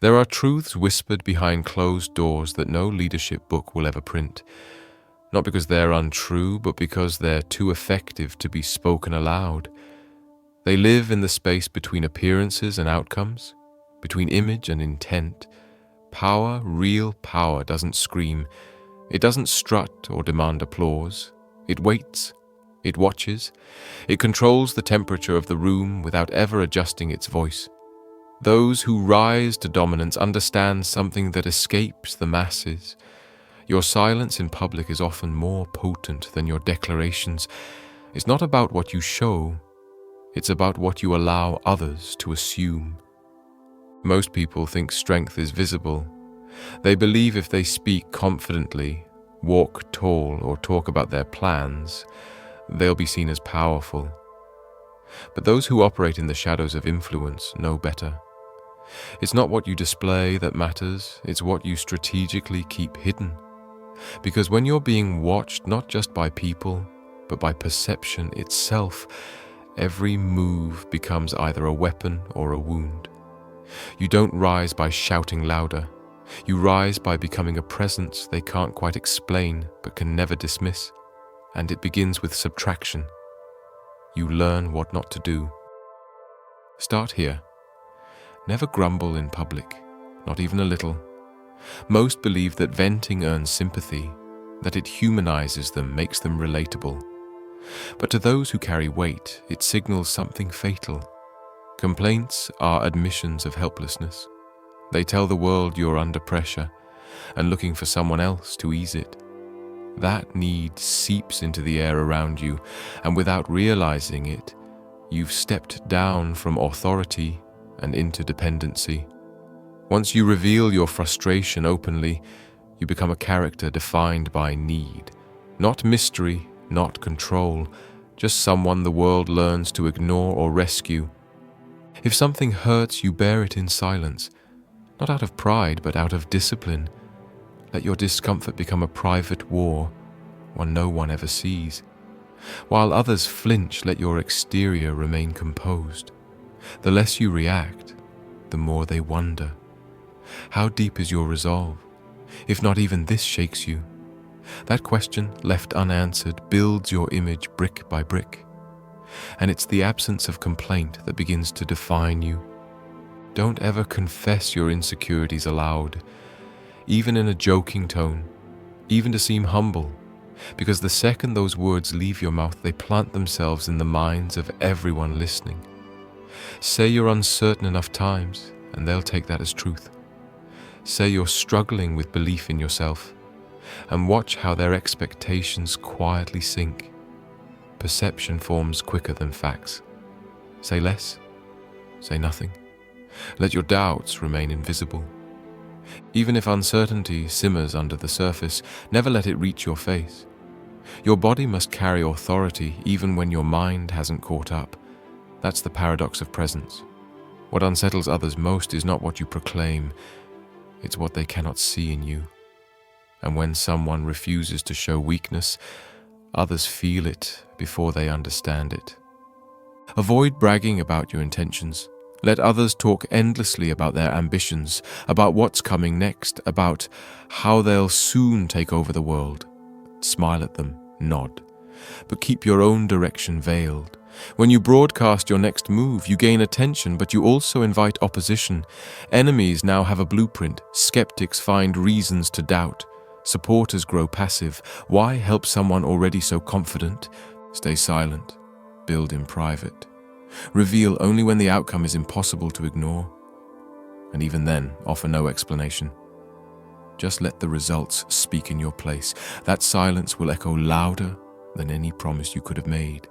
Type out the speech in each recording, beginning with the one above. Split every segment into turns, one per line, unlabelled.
There are truths whispered behind closed doors that no leadership book will ever print. Not because they're untrue, but because they're too effective to be spoken aloud. They live in the space between appearances and outcomes, between image and intent. Power, real power, doesn't scream. It doesn't strut or demand applause. It waits. It watches. It controls the temperature of the room without ever adjusting its voice. Those who rise to dominance understand something that escapes the masses. Your silence in public is often more potent than your declarations. It's not about what you show. It's about what you allow others to assume. Most people think strength is visible. They believe if they speak confidently, walk tall, or talk about their plans, they'll be seen as powerful. But those who operate in the shadows of influence know better. It's not what you display that matters, it's what you strategically keep hidden. Because when you're being watched not just by people, but by perception itself, every move becomes either a weapon or a wound. You don't rise by shouting louder. You rise by becoming a presence they can't quite explain but can never dismiss. And it begins with subtraction. You learn what not to do. Start here. Never grumble in public, not even a little. Most believe that venting earns sympathy, that it humanizes them, makes them relatable. But to those who carry weight, it signals something fatal. Complaints are admissions of helplessness. They tell the world you're under pressure and looking for someone else to ease it. That need seeps into the air around you, and without realizing it, you've stepped down from authority and into dependency. Once you reveal your frustration openly, you become a character defined by need. Not mystery, not control, just someone the world learns to ignore or rescue. If something hurts, you bear it in silence, not out of pride, but out of discipline. Let your discomfort become a private war, one no one ever sees. While others flinch, let your exterior remain composed. The less you react, the more they wonder. How deep is your resolve, if not even this shakes you? That question, left unanswered, builds your image brick by brick. And it's the absence of complaint that begins to define you. Don't ever confess your insecurities aloud, even in a joking tone, even to seem humble, because the second those words leave your mouth, they plant themselves in the minds of everyone listening. Say you're uncertain enough times, and they'll take that as truth. Say you're struggling with belief in yourself, and watch how their expectations quietly sink. Perception forms quicker than facts. Say less, say nothing. Let your doubts remain invisible. Even if uncertainty simmers under the surface, never let it reach your face. Your body must carry authority even when your mind hasn't caught up. That's the paradox of presence. What unsettles others most is not what you proclaim, it's what they cannot see in you. And when someone refuses to show weakness, others feel it before they understand it. Avoid bragging about your intentions. Let others talk endlessly about their ambitions, about what's coming next, about how they'll soon take over the world. Smile at them, nod, but keep your own direction veiled. When you broadcast your next move, you gain attention, but you also invite opposition. Enemies now have a blueprint. Skeptics find reasons to doubt. Supporters grow passive. Why help someone already so confident? Stay silent. Build in private. Reveal only when the outcome is impossible to ignore. And even then, offer no explanation. Just let the results speak in your place. That silence will echo louder than any promise you could have made.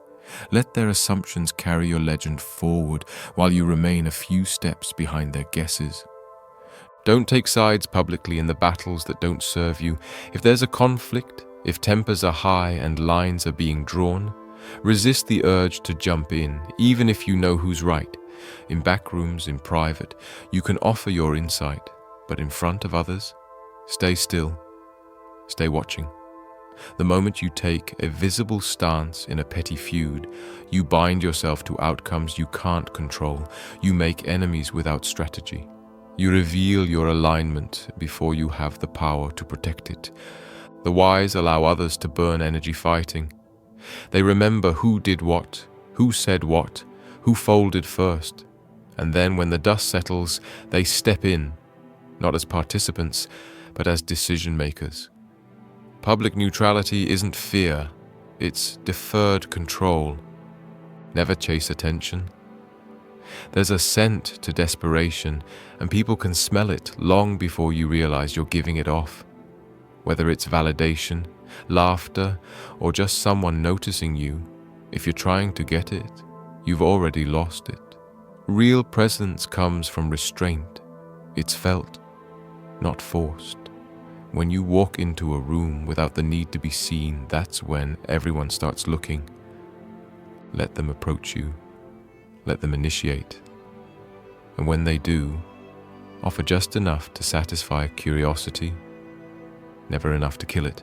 Let their assumptions carry your legend forward while you remain a few steps behind their guesses. Don't take sides publicly in the battles that don't serve you. If there's a conflict, if tempers are high and lines are being drawn, resist the urge to jump in, even if you know who's right. In back rooms, in private, you can offer your insight, but in front of others, stay still, stay watching. The moment you take a visible stance in a petty feud, you bind yourself to outcomes you can't control. You make enemies without strategy. You reveal your alignment before you have the power to protect it. The wise allow others to burn energy fighting. They remember who did what, who said what, who folded first, and then when the dust settles, they step in, not as participants, but as decision makers. Public neutrality isn't fear, it's deferred control. Never chase attention. There's a scent to desperation, and people can smell it long before you realize you're giving it off. Whether it's validation, laughter, or just someone noticing you, if you're trying to get it, you've already lost it. Real presence comes from restraint. It's felt, not forced. When you walk into a room without the need to be seen, that's when everyone starts looking. Let them approach you. Let them initiate. And when they do, offer just enough to satisfy curiosity, never enough to kill it.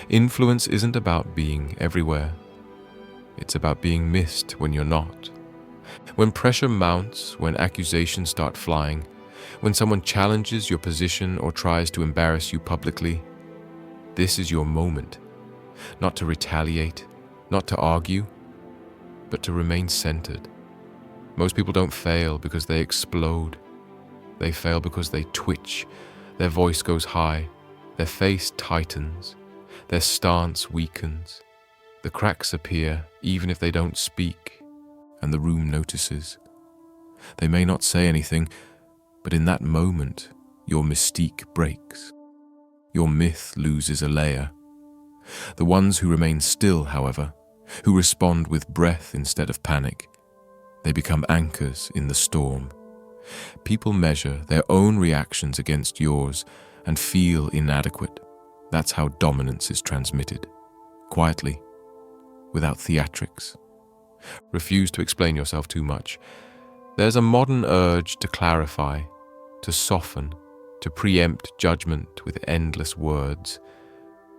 Influence isn't about being everywhere. It's about being missed when you're not. When pressure mounts, when accusations start flying, when someone challenges your position or tries to embarrass you publicly, this is your moment. Not to retaliate, not to argue, but to remain centered. Most people don't fail because they explode. They fail because they twitch, their voice goes high, their face tightens, their stance weakens. The cracks appear even if they don't speak, and the room notices. They may not say anything, but in that moment, your mystique breaks. Your myth loses a layer. The ones who remain still, however, who respond with breath instead of panic, they become anchors in the storm. People measure their own reactions against yours and feel inadequate. That's how dominance is transmitted. Quietly, without theatrics. Refuse to explain yourself too much. There's a modern urge to clarify, to soften, to preempt judgment with endless words.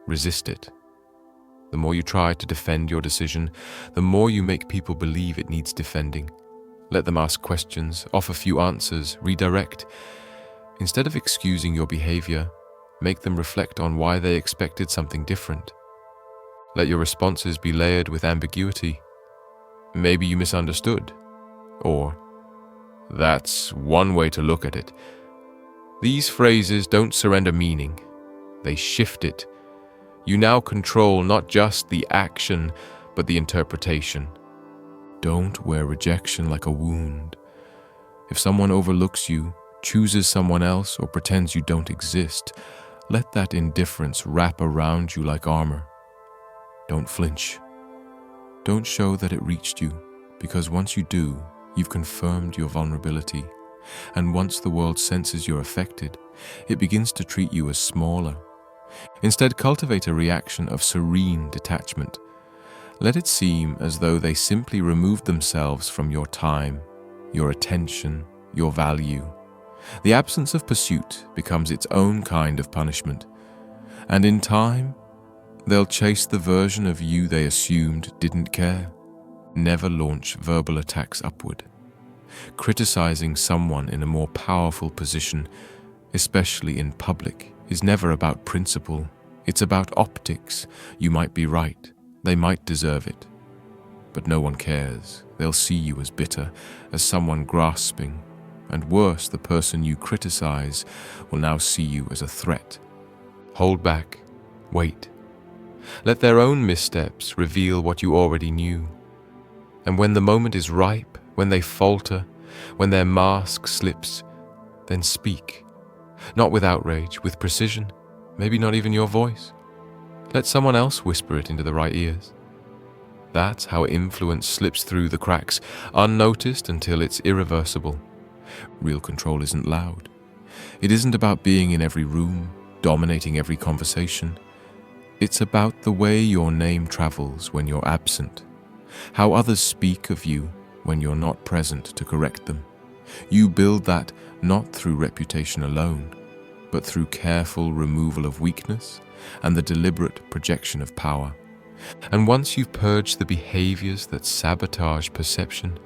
Resist it. The more you try to defend your decision, the more you make people believe it needs defending. Let them ask questions, offer few answers, redirect. Instead of excusing your behavior, make them reflect on why they expected something different. Let your responses be layered with ambiguity. Maybe you misunderstood. Or, that's one way to look at it. These phrases don't surrender meaning. They shift it. You now control not just the action, but the interpretation. Don't wear rejection like a wound. If someone overlooks you, chooses someone else, or pretends you don't exist, let that indifference wrap around you like armor. Don't flinch. Don't show that it reached you, because once you do, you've confirmed your vulnerability. And once the world senses you're affected, it begins to treat you as smaller. Instead, cultivate a reaction of serene detachment. Let it seem as though they simply removed themselves from your time, your attention, your value. The absence of pursuit becomes its own kind of punishment. And in time, they'll chase the version of you they assumed didn't care. Never launch verbal attacks upward. Criticizing someone in a more powerful position, especially in public, is never about principle. It's about optics. You might be right. They might deserve it. But no one cares. They'll see you as bitter, as someone grasping. And worse, the person you criticize will now see you as a threat. Hold back. Wait. Let their own missteps reveal what you already knew. And when the moment is ripe, when they falter, when their mask slips, then speak. Not with outrage, with precision, maybe not even your voice. Let someone else whisper it into the right ears. That's how influence slips through the cracks, unnoticed until it's irreversible. Real control isn't loud. It isn't about being in every room, dominating every conversation. It's about the way your name travels when you're absent, how others speak of you when you're not present to correct them. You build that not through reputation alone, but through careful removal of weakness and the deliberate projection of power. And once you've purged the behaviors that sabotage perception,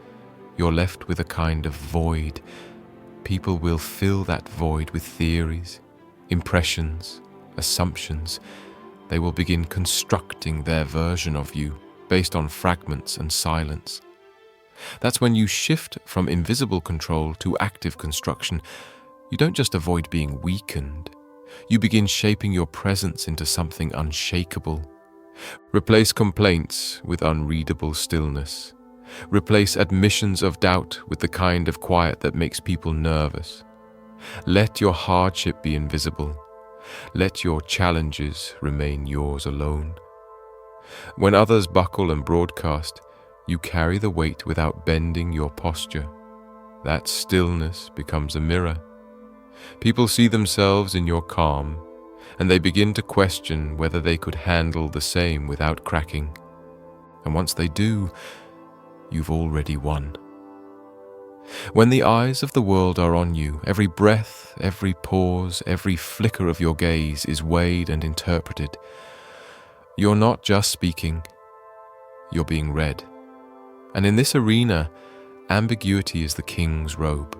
you're left with a kind of void, People will fill that void with theories, impressions, assumptions. They will begin constructing their version of you based on fragments and silence. That's when you shift from invisible control to active construction. You don't just avoid being weakened. You begin shaping your presence into something unshakable. Replace complaints with unreadable stillness. Replace admissions of doubt with the kind of quiet that makes people nervous. Let your hardship be invisible. Let your challenges remain yours alone. When others buckle and broadcast, you carry the weight without bending your posture. That stillness becomes a mirror. People see themselves in your calm, and they begin to question whether they could handle the same without cracking. And once they do, you've already won. When the eyes of the world are on you, every breath, every pause, every flicker of your gaze is weighed and interpreted. You're not just speaking, you're being read. And in this arena, ambiguity is the king's robe,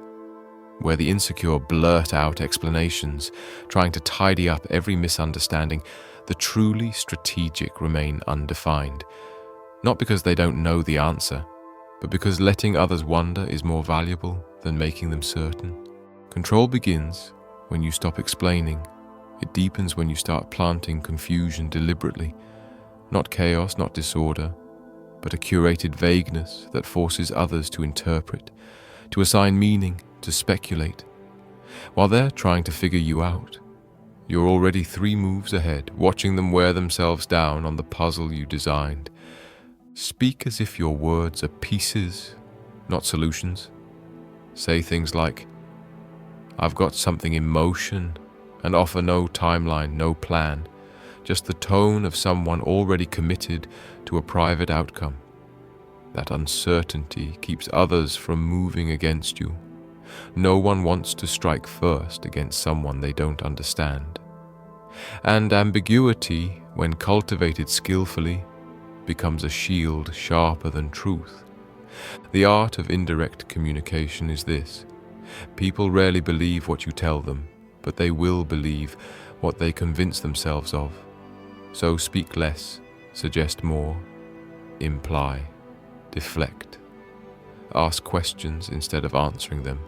where the insecure blurt out explanations, trying to tidy up every misunderstanding. The truly strategic remain undefined, not because they don't know the answer, but because letting others wonder is more valuable than making them certain. Control begins when you stop explaining. It deepens when you start planting confusion deliberately. Not chaos, not disorder, but a curated vagueness that forces others to interpret, to assign meaning, to speculate. While they're trying to figure you out, you're already 3 moves ahead, watching them wear themselves down on the puzzle you designed. Speak as if your words are pieces, not solutions. Say things like, "I've got something in motion," and offer no timeline, no plan, just the tone of someone already committed to a private outcome. That uncertainty keeps others from moving against you. No one wants to strike first against someone they don't understand. And ambiguity, when cultivated skillfully, becomes a shield sharper than truth. The art of indirect communication is this. People rarely believe what you tell them, but they will believe what they convince themselves of. So speak less, suggest more, imply, deflect. Ask questions instead of answering them.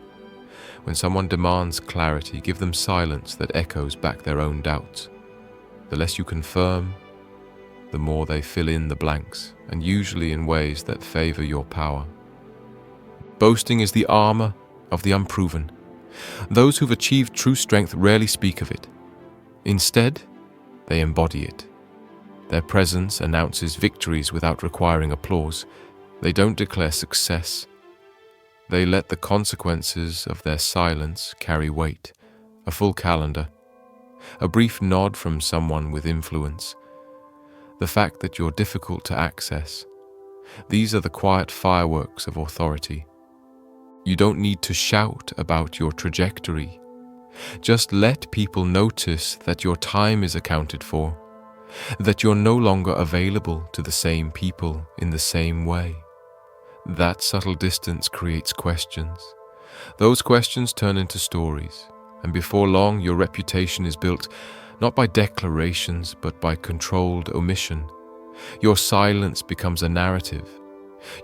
When someone demands clarity, give them silence that echoes back their own doubts. The less you confirm, the more they fill in the blanks, and usually in ways that favor your power. Boasting is the armor of the unproven. Those who've achieved true strength rarely speak of it. Instead, they embody it. Their presence announces victories without requiring applause. They don't declare success. They let the consequences of their silence carry weight, a full calendar, a brief nod from someone with influence, the fact that you're difficult to access. These are the quiet fireworks of authority. You don't need to shout about your trajectory. Just let people notice that your time is accounted for, that you're no longer available to the same people in the same way. That subtle distance creates questions. Those questions turn into stories, and before long your reputation is built not by declarations but by controlled omission. Your silence becomes a narrative.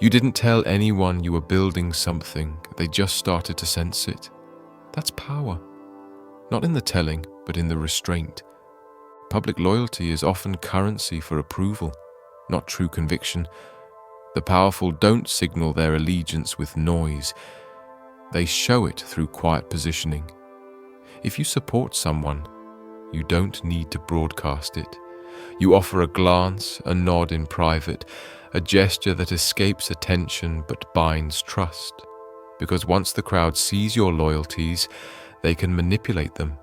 You didn't tell anyone you were building something, they just started to sense it. That's power. Not in the telling, but in the restraint. Public loyalty is often currency for approval, not true conviction. The powerful don't signal their allegiance with noise. They show it through quiet positioning. If you support someone, you don't need to broadcast it. You offer a glance, a nod in private, a gesture that escapes attention but binds trust. Because once the crowd sees your loyalties, they can manipulate them.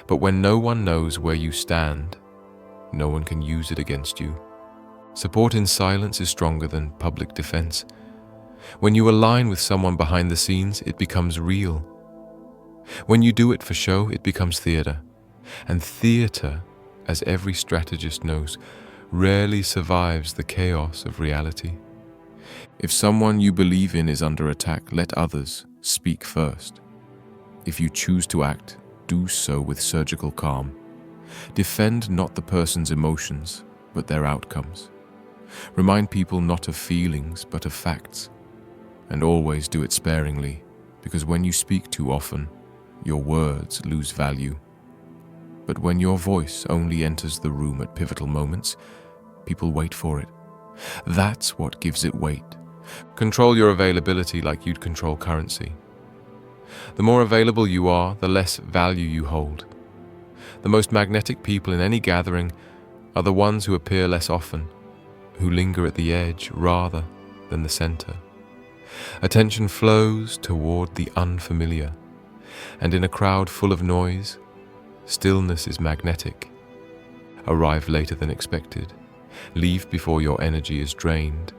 But when no one knows where you stand, no one can use it against you. Support in silence is stronger than public defense. When you align with someone behind the scenes, it becomes real. When you do it for show, it becomes theater. And theater, as every strategist knows, rarely survives the chaos of reality. If someone you believe in is under attack, let others speak first. If you choose to act, do so with surgical calm. Defend not the person's emotions, but their outcomes. Remind people not of feelings, but of facts. And always do it sparingly, because when you speak too often, your words lose value. But when your voice only enters the room at pivotal moments, people wait for it. That's what gives it weight. Control your availability like you'd control currency. The more available you are, the less value you hold. The most magnetic people in any gathering are the ones who appear less often, who linger at the edge rather than the center. Attention flows toward the unfamiliar, and in a crowd full of noise, stillness is magnetic. Arrive later than expected. Leave before your energy is drained.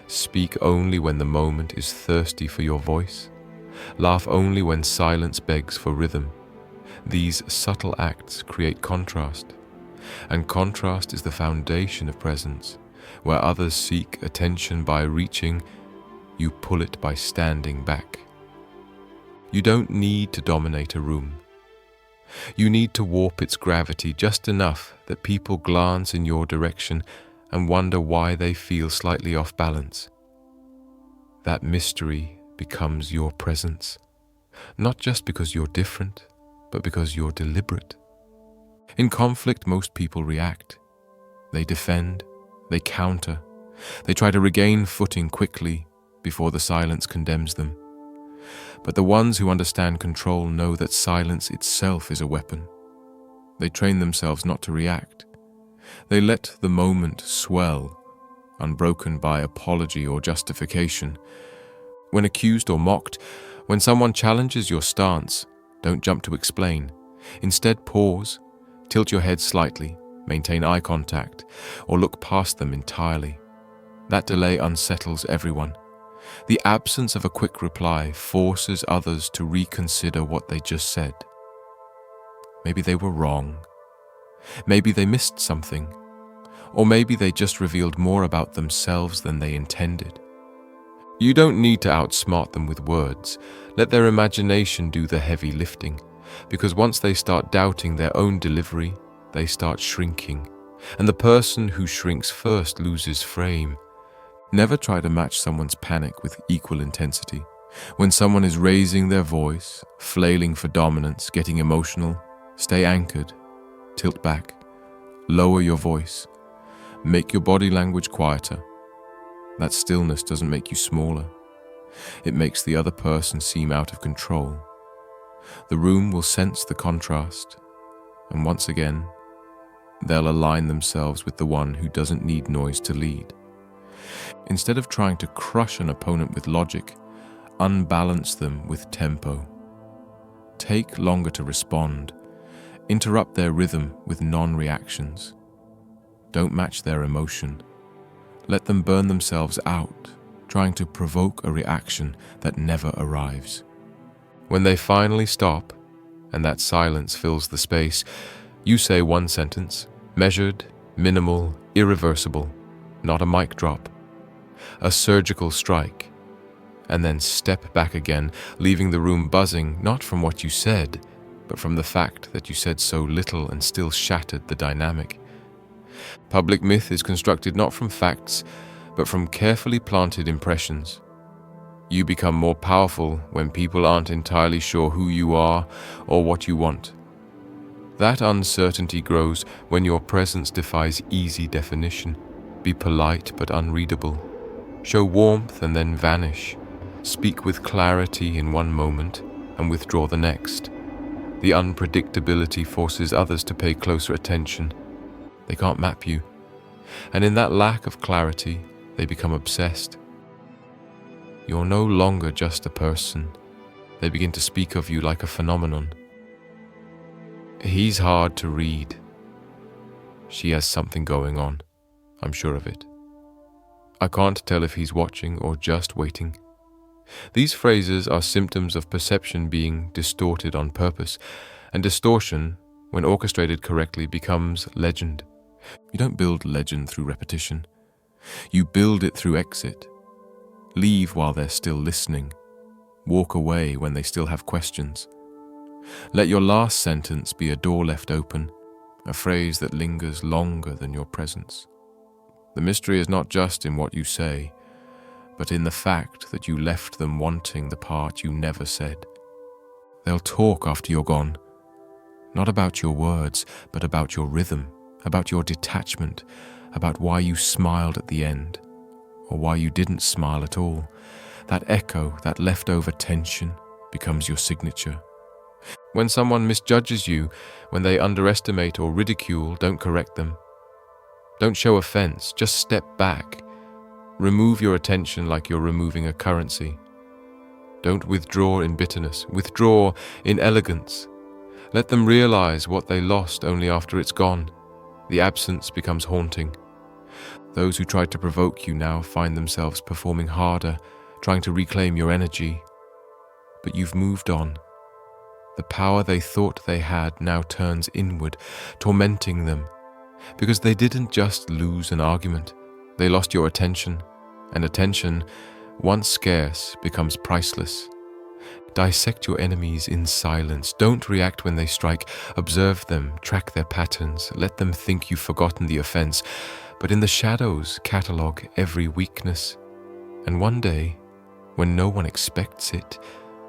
Speak only when the moment is thirsty for your voice. Laugh only when silence begs for rhythm. These subtle acts create contrast, and contrast is the foundation of presence. Where others seek attention by reaching, you pull it by standing back. You don't need to dominate a room. You need to warp its gravity just enough that people glance in your direction and wonder why they feel slightly off balance. That mystery becomes your presence, not just because you're different, but because you're deliberate. In conflict, most people react. They defend, they counter, they try to regain footing quickly before the silence condemns them. But the ones who understand control know that silence itself is a weapon. They train themselves not to react. They let the moment swell, unbroken by apology or justification. When accused or mocked, when someone challenges your stance, don't jump to explain. Instead, pause, tilt your head slightly, maintain eye contact, or look past them entirely. That delay unsettles everyone. The absence of a quick reply forces others to reconsider what they just said. Maybe they were wrong. Maybe they missed something. Or maybe they just revealed more about themselves than they intended. You don't need to outsmart them with words. Let their imagination do the heavy lifting, because once they start doubting their own delivery, they start shrinking, and the person who shrinks first loses frame. Never try to match someone's panic with equal intensity. When someone is raising their voice, flailing for dominance, getting emotional, stay anchored, tilt back, lower your voice, make your body language quieter. That stillness doesn't make you smaller. It makes the other person seem out of control. The room will sense the contrast, and once again, they'll align themselves with the one who doesn't need noise to lead. Instead of trying to crush an opponent with logic, unbalance them with tempo. Take longer to respond. Interrupt their rhythm with non-reactions. Don't match their emotion. Let them burn themselves out, trying to provoke a reaction that never arrives. When they finally stop, and that silence fills the space, you say one sentence, measured, minimal, irreversible, not a mic drop, a surgical strike, and then step back again, leaving the room buzzing not from what you said, but from the fact that you said so little and still shattered the dynamic. Public myth is constructed not from facts, but from carefully planted impressions. You become more powerful when people aren't entirely sure who you are or what you want. That uncertainty grows when your presence defies easy definition. Be polite but unreadable. Show warmth and then vanish. Speak with clarity in one moment and withdraw the next. The unpredictability forces others to pay closer attention. They can't map you. And in that lack of clarity, they become obsessed. You're no longer just a person. They begin to speak of you like a phenomenon. He's hard to read. She has something going on. I'm sure of it. I can't tell if he's watching or just waiting. These phrases are symptoms of perception being distorted on purpose, and distortion, when orchestrated correctly, becomes legend. You don't build legend through repetition. You build it through exit. Leave while they're still listening. Walk away when they still have questions. Let your last sentence be a door left open, a phrase that lingers longer than your presence. The mystery is not just in what you say, but in the fact that you left them wanting the part you never said. They'll talk after you're gone, not about your words, but about your rhythm, about your detachment, about why you smiled at the end, or why you didn't smile at all. That echo, that leftover tension, becomes your signature. When someone misjudges you, when they underestimate or ridicule, don't correct them. Don't show offense, just step back. Remove your attention like you're removing a currency. Don't withdraw in bitterness, withdraw in elegance. Let them realize what they lost only after it's gone. The absence becomes haunting. Those who tried to provoke you now find themselves performing harder, trying to reclaim your energy. But you've moved on. The power they thought they had now turns inward, tormenting them. Because they didn't just lose an argument, they lost your attention. And attention, once scarce, becomes priceless. Dissect your enemies in silence. Don't react when they strike. Observe them, track their patterns. Let them think you've forgotten the offense. But in the shadows, catalogue every weakness. And one day, when no one expects it,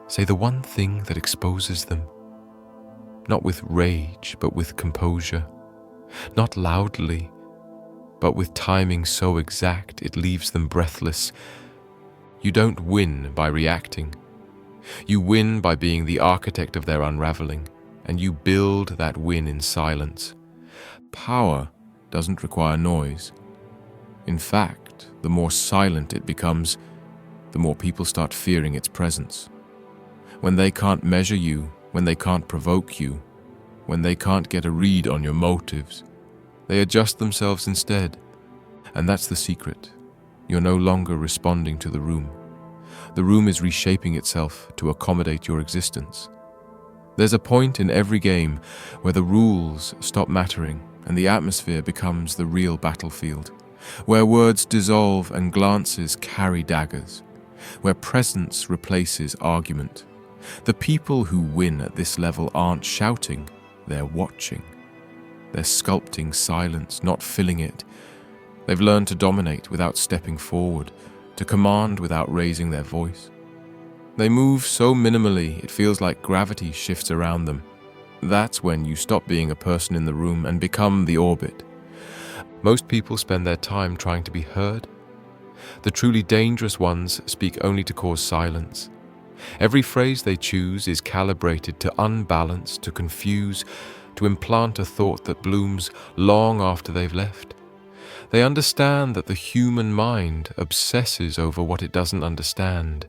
say the one thing that exposes them. Not with rage, but with composure. Not loudly, but with timing so exact it leaves them breathless. You don't win by reacting. You win by being the architect of their unraveling, and you build that win in silence. Power doesn't require noise. In fact, the more silent it becomes, the more people start fearing its presence. When they can't measure you, when they can't provoke you, when they can't get a read on your motives, they adjust themselves instead. And that's the secret. You're no longer responding to the room. The room is reshaping itself to accommodate your existence. There's a point in every game where the rules stop mattering and the atmosphere becomes the real battlefield, where words dissolve and glances carry daggers, where presence replaces argument. The people who win at this level aren't shouting, they're watching. They're sculpting silence, not filling it. They've learned to dominate without stepping forward, to command without raising their voice. They move so minimally it feels like gravity shifts around them. That's when you stop being a person in the room and become the orbit. Most people spend their time trying to be heard. The truly dangerous ones speak only to cause silence. Every phrase they choose is calibrated to unbalance, to confuse, to implant a thought that blooms long after they've left. They understand that the human mind obsesses over what it doesn't understand.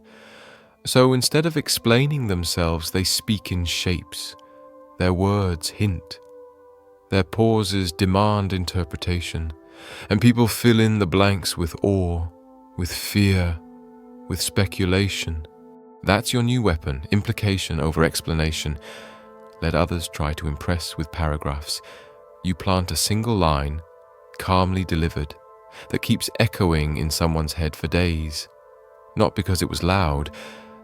So instead of explaining themselves, they speak in shapes. Their words hint. Their pauses demand interpretation, and people fill in the blanks with awe, with fear, with speculation. That's your new weapon, implication over explanation. Let others try to impress with paragraphs. You plant a single line, calmly delivered, that keeps echoing in someone's head for days. Not because it was loud,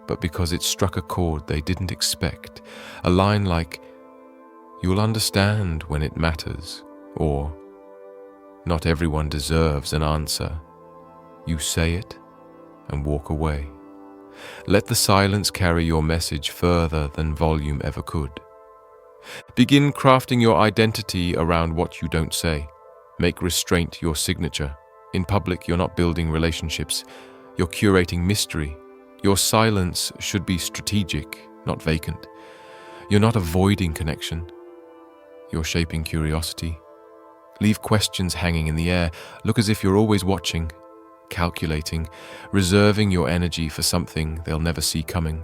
but because it struck a chord they didn't expect. A line like, "You'll understand when it matters," or, "Not everyone deserves an answer." You say it and walk away. Let the silence carry your message further than volume ever could. Begin crafting your identity around what you don't say. Make restraint your signature. In public, you're not building relationships. You're curating mystery. Your silence should be strategic, not vacant. You're not avoiding connection. You're shaping curiosity. Leave questions hanging in the air. Look as if you're always watching, calculating, reserving your energy for something they'll never see coming.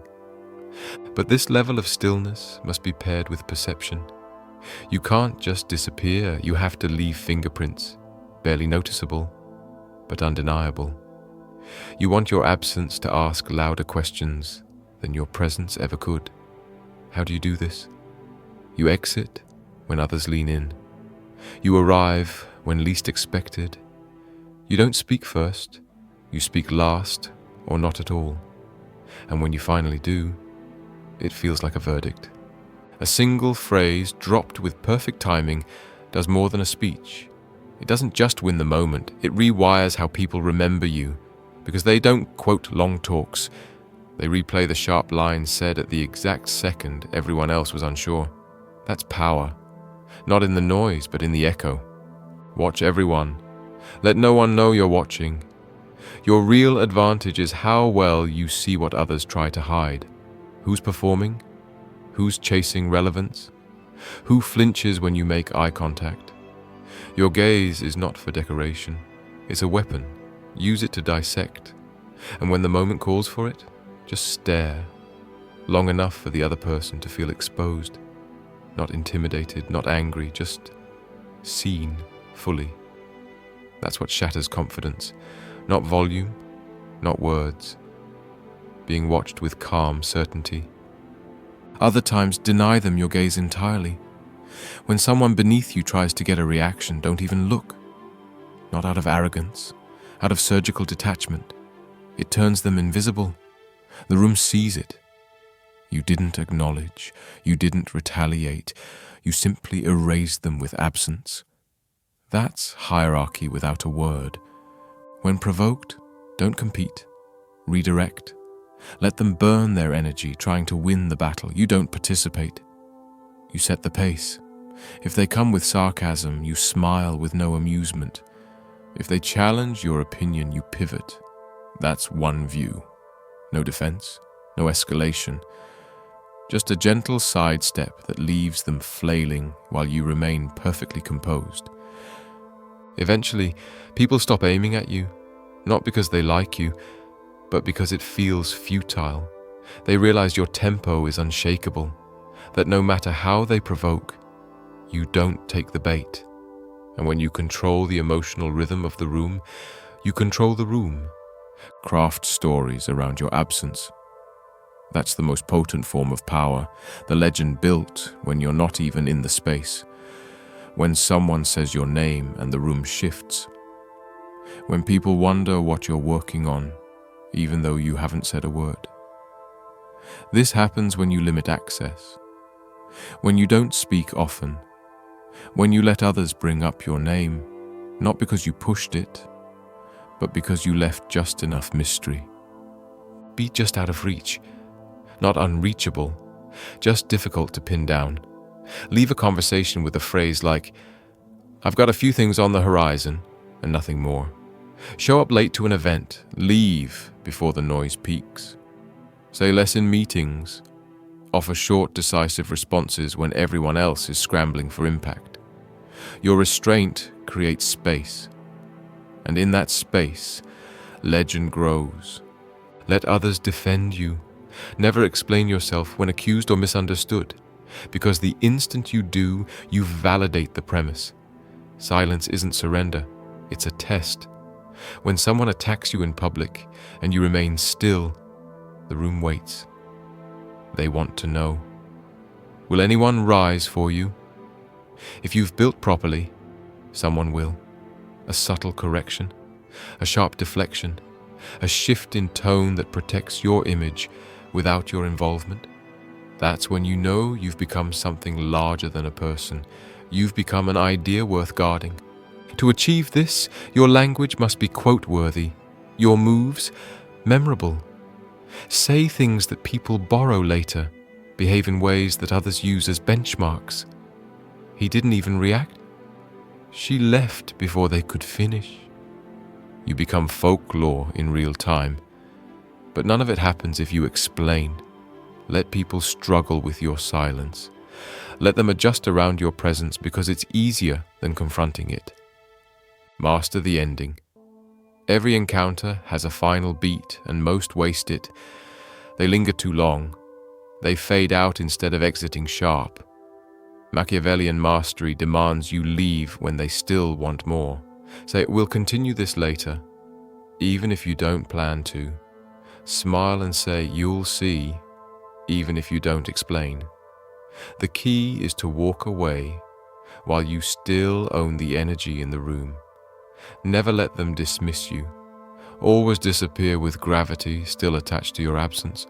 But this level of stillness must be paired with perception. You can't just disappear, you have to leave fingerprints, barely noticeable, but undeniable. You want your absence to ask louder questions than your presence ever could. How do you do this? You exit when others lean in. You arrive when least expected. You don't speak first, you speak last or not at all. And when you finally do, it feels like a verdict. A single phrase dropped with perfect timing does more than a speech. It doesn't just win the moment, it rewires how people remember you, because they don't quote long talks. They replay the sharp lines said at the exact second everyone else was unsure. That's power, not in the noise, but in the echo. Watch everyone. Let no one know you're watching. Your real advantage is how well you see what others try to hide. Who's performing? Who's chasing relevance? Who flinches when you make eye contact? Your gaze is not for decoration. It's a weapon. Use it to dissect. And when the moment calls for it, just stare. Long enough for the other person to feel exposed. Not intimidated, not angry, just seen fully. That's what shatters confidence. Not volume, not words. Being watched with calm certainty. Other times, deny them your gaze entirely. When someone beneath you tries to get a reaction, don't even look. Not out of arrogance, out of surgical detachment. It turns them invisible. The room sees it. You didn't acknowledge, you didn't retaliate, you simply erased them with absence. That's hierarchy without a word. When provoked, don't compete. Redirect. Let them burn their energy trying to win the battle. You don't participate. You set the pace. If they come with sarcasm, you smile with no amusement. If they challenge your opinion, you pivot. That's one view. No defense, no escalation. Just a gentle sidestep that leaves them flailing while you remain perfectly composed. Eventually, people stop aiming at you, not because they like you, but because it feels futile. They realize your tempo is unshakable, that no matter how they provoke, you don't take the bait. And when you control the emotional rhythm of the room, you control the room. Craft stories around your absence. That's the most potent form of power, the legend built when you're not even in the space. When someone says your name and the room shifts. When people wonder what you're working on, even though you haven't said a word. This happens when you limit access. When you don't speak often. When you let others bring up your name, not because you pushed it, but because you left just enough mystery. Be just out of reach. Not unreachable, just difficult to pin down. Leave a conversation with a phrase like, "I've got a few things on the horizon," and nothing more. Show up late to an event. Leave before the noise peaks. Say less in meetings. Offer short, decisive responses when everyone else is scrambling for impact. Your restraint creates space. And in that space, legend grows. Let others defend you. Never explain yourself when accused or misunderstood, because the instant you do, you validate the premise. Silence isn't surrender, it's a test. When someone attacks you in public and you remain still, the room waits. They want to know. Will anyone rise for you? If you've built properly, someone will. A subtle correction, a sharp deflection, a shift in tone that protects your image without your involvement. That's when you know you've become something larger than a person. You've become an idea worth guarding. To achieve this, your language must be quote-worthy, your moves memorable. Say things that people borrow later, behave in ways that others use as benchmarks. He didn't even react. She left before they could finish. You become folklore in real time, but none of it happens if you explain. Let people struggle with your silence. Let them adjust around your presence because it's easier than confronting it. Master the ending. Every encounter has a final beat and most waste it. They linger too long. They fade out instead of exiting sharp. Machiavellian mastery demands you leave when they still want more. Say, "We'll continue this later," even if you don't plan to. Smile and say, "You'll see," even if you don't explain. The key is to walk away while you still own the energy in the room. Never let them dismiss you. Always disappear with gravity still attached to your absence.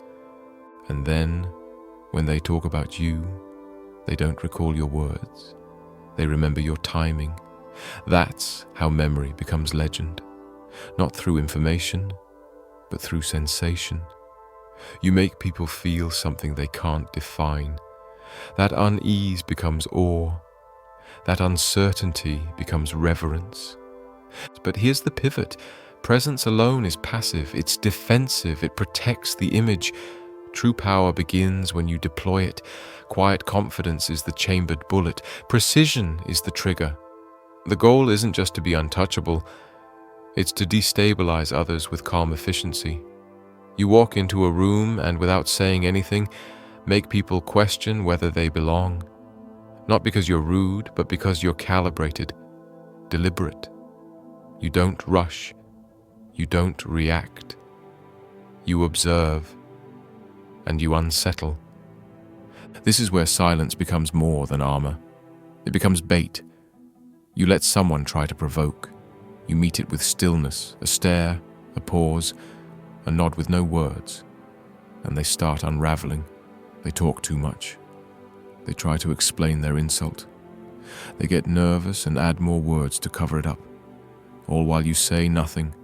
And then, when they talk about you, They don't recall your words. They remember your timing. That's how memory becomes legend. Not through information, but through sensation. You make people feel something they can't define. That unease becomes awe. That uncertainty becomes reverence. But here's the pivot. Presence alone is passive. It's defensive. It protects the image. True power begins when you deploy it. Quiet confidence is the chambered bullet. Precision is the trigger. The goal isn't just to be untouchable. It's to destabilize others with calm efficiency. You walk into a room and, without saying anything, make people question whether they belong. Not because you're rude, but because you're calibrated, deliberate. You don't rush. You don't react. You observe, and you unsettle. This is where silence becomes more than armor. It becomes bait. You let someone try to provoke. You meet it with stillness, a stare, a pause, a nod with no words, and they start unraveling. They talk too much. They try to explain their insult. They get nervous and add more words to cover it up, all while you say nothing,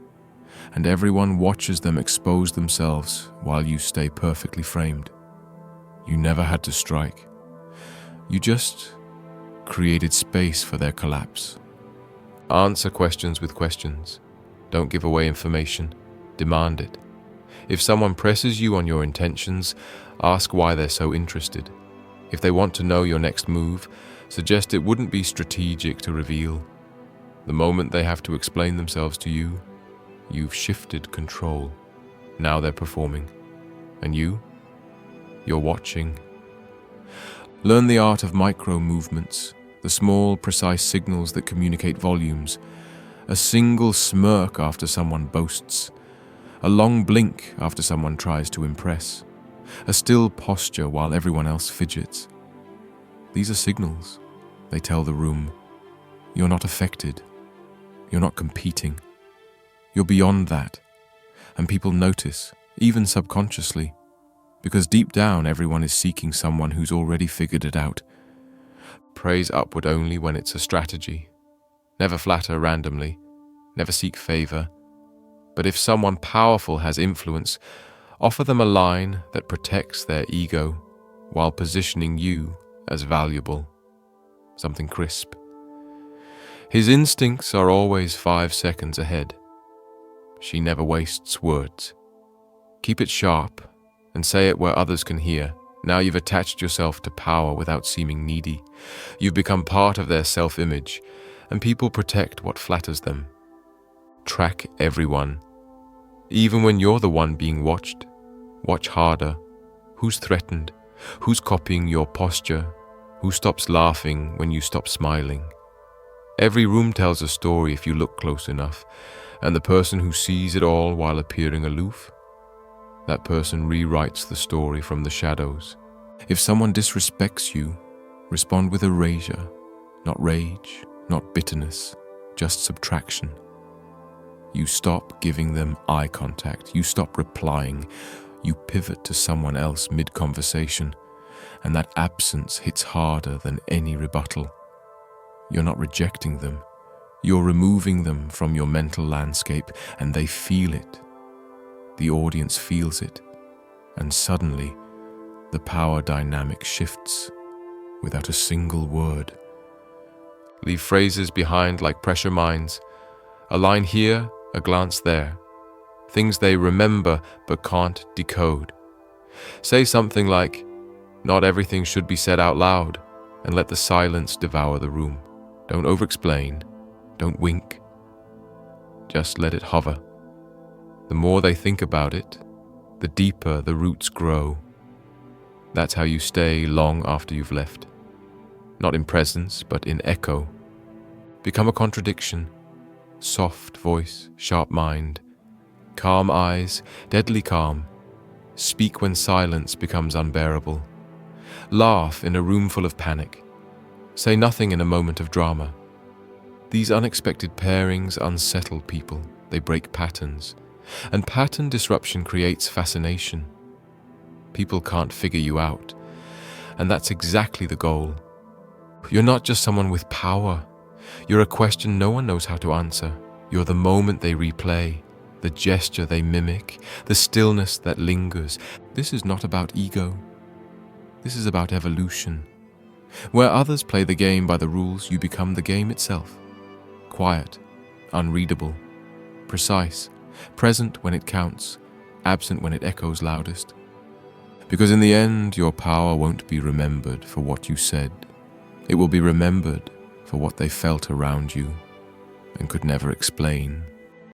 and everyone watches them expose themselves while you stay perfectly framed. You never had to strike. You just created space for their collapse. Answer questions with questions. Don't give away information. Demand it. If someone presses you on your intentions, ask why they're so interested. If they want to know your next move, suggest it wouldn't be strategic to reveal. The moment they have to explain themselves to you, you've shifted control. Now they're performing. And you? You're watching. Learn the art of micro movements, the small, precise signals that communicate volumes. A single smirk after someone boasts. A long blink after someone tries to impress. A still posture while everyone else fidgets. These are signals. They tell the room, you're not affected. You're not competing. You're beyond that. And people notice, even subconsciously, because deep down everyone is seeking someone who's already figured it out. Praise upward only when it's a strategy. Never flatter randomly. Never seek favor. But if someone powerful has influence, offer them a line that protects their ego while positioning you as valuable. Something crisp. His instincts are always 5 seconds ahead. She never wastes words. Keep it sharp and say it where others can hear. Now you've attached yourself to power without seeming needy. You've become part of their self-image, and people protect what flatters them. Track everyone. Even when you're the one being watched, watch harder. Who's threatened? Who's copying your posture? Who stops laughing when you stop smiling? Every room tells a story if you look close enough, and the person who sees it all while appearing aloof, that person rewrites the story from the shadows. If someone disrespects you, respond with erasure, not rage, not bitterness, just subtraction. You stop giving them eye contact. You stop replying. You pivot to someone else mid-conversation, and that absence hits harder than any rebuttal. You're not rejecting them. You're removing them from your mental landscape, and they feel it. The audience feels it, and suddenly the power dynamic shifts without a single word. Leave phrases behind like pressure mines. A line here, a glance there. Things they remember but can't decode. Say something like, "Not everything should be said out loud," and let the silence devour the room. Don't over-explain. Don't wink. Just let it hover. The more they think about it, the deeper the roots grow. That's how you stay long after you've left. Not in presence, but in echo. Become a contradiction. Soft voice, sharp mind. Calm eyes, deadly calm. Speak when silence becomes unbearable. Laugh in a room full of panic. Say nothing in a moment of drama. These unexpected pairings unsettle people. They break patterns. And pattern disruption creates fascination. People can't figure you out. And that's exactly the goal. You're not just someone with power. You're a question no one knows how to answer. You're the moment they replay, the gesture they mimic, the stillness that lingers. This is not about ego. This is about evolution. Where others play the game by the rules, you become the game itself. Quiet, unreadable, precise, present when it counts, absent when it echoes loudest. Because in the end, your power won't be remembered for what you said. It will be remembered for what they felt around you and could never explain.